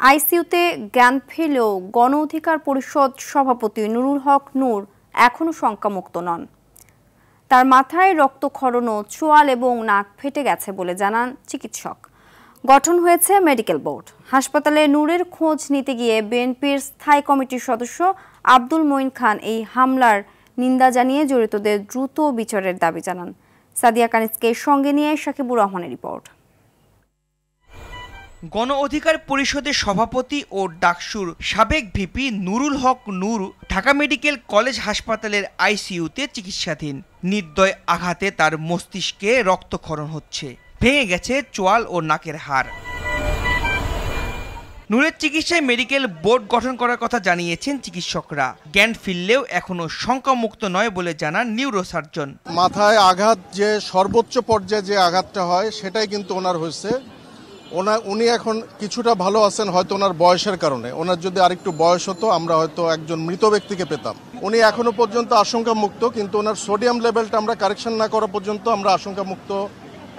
আইসিইউতে জ্ঞান ফিরলেও গণ অধিকার পরিষদ সভাপতি নুরুল হক নূর এখনও শঙ্কামুক্ত নন। তার মাথায় রক্তক্ষরণ ও চোয়াল এবং নাক ফেটে গেছে বলে জানান চিকিৎসক। গঠন হয়েছে মেডিকেল বোর্ড। হাসপাতালে নূরের খোঁজ নিতে গিয়ে বিএনপির স্থায়ী কমিটির সদস্য আব্দুল মঈন খান এই হামলার নিন্দা জানিয়ে জড়িতদের দ্রুত বিচারের দাবি জানান। সাদিয়া কানিজকে সঙ্গে নিয়ে শাকিবুর রহমানের রিপোর্ট। গণ অধিকার পরিষদের সভাপতি ও ডাকসুর সাবেক ভিপি নুরুল হক নূর ঢাকা মেডিকেল কলেজ হাসপাতালের আইসিইউতে চিকিৎসাধীন। নির্দয় আঘাতে তার মস্তিষ্কে রক্তক্ষরণ হচ্ছে, ভেঙে গেছে চোয়াল ও নাকের হাড়। নূরের চিকিৎসায় মেডিকেল বোর্ড গঠন করার কথা জানিয়েছেন চিকিৎসকরা। জ্ঞান ফিরলেও এখনো শঙ্কামুক্ত নয় বলে জানান নিউরোসার্জন। মাথায় আঘাত যে সর্বোচ্চ পর্যায়ে যে আঘাতটা হয় সেটাই কিন্তু ওনার হয়েছে। উনি এখন কিছুটা ভালো আছেন, হয়তো ওনার বয়সের কারণে। ওনার যদি আরেকটু বয়স হতো আমরা হয়তো একজন মৃত ব্যক্তিকে পেতাম। উনি এখনো পর্যন্ত আশঙ্কা মুক্ত, কিন্তু ওনার সোডিয়াম লেভেলটা আমরা কারেকশন না করা পর্যন্ত আমরা আশঙ্কা মুক্ত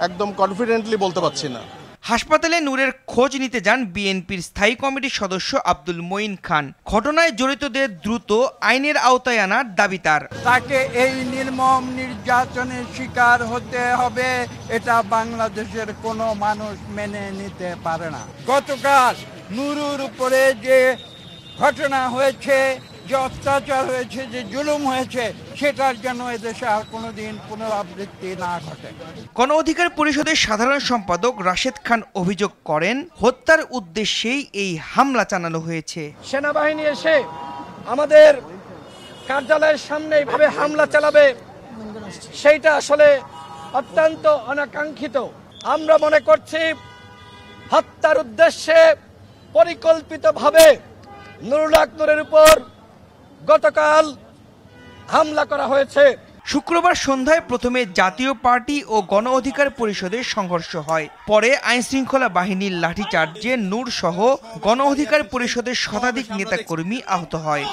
একদম কনফিডেন্টলি বলতে পারছি না। হাসপাতালে নূরের খোঁজ নিতে যান বিএনপির স্থায়ী কমিটির সদস্য আব্দুল মঈন খান। ঘটনায় জড়িতদের দ্রুত আইনের আওতায় আনার দাবি তার। তাকে এই নির্মম নির্যাতনের শিকার হতে হবে, এটা বাংলাদেশের কোনো মানুষ মেনে নিতে পারে না। গতকাল নূরের উপরে যে ঘটনা হয়েছে, যে অত্যাচার হয়েছে, যে জুলুম হয়েছে, সেটার জন্য এদেশে আর কোনোদিন পুনরাবৃত্তি না ঘটে। গণ অধিকার পরিষদের সাধারণ সম্পাদক রাশেদ খান অভিযোগ করেন, হত্যার উদ্দেশ্যেই এই হামলা চালানো হয়েছে। সেনাবাহিনী এসে আমাদের কার্যালয়ের সামনে এইভাবে হামলা চালাবে, সেইটা আসলে অত্যন্ত অনাকাঙ্ক্ষিত। আমরা মনে করছি হত্যার উদ্দেশ্যে পরিকল্পিতভাবে নুরুল হক নূরের উপর গতকাল হামলা করা হয়েছে। শুক্রবার সন্ধ্যায় প্রথমে জাতীয় পার্টি ও গণ অধিকার পরিষদের সংঘর্ষ হয়। পরে আইনশৃঙ্খলা বাহিনীর লাঠিচার্জে নূর সহ গণ অধিকার পরিষদের শতাধিক নেতাকর্মী আহত হয়।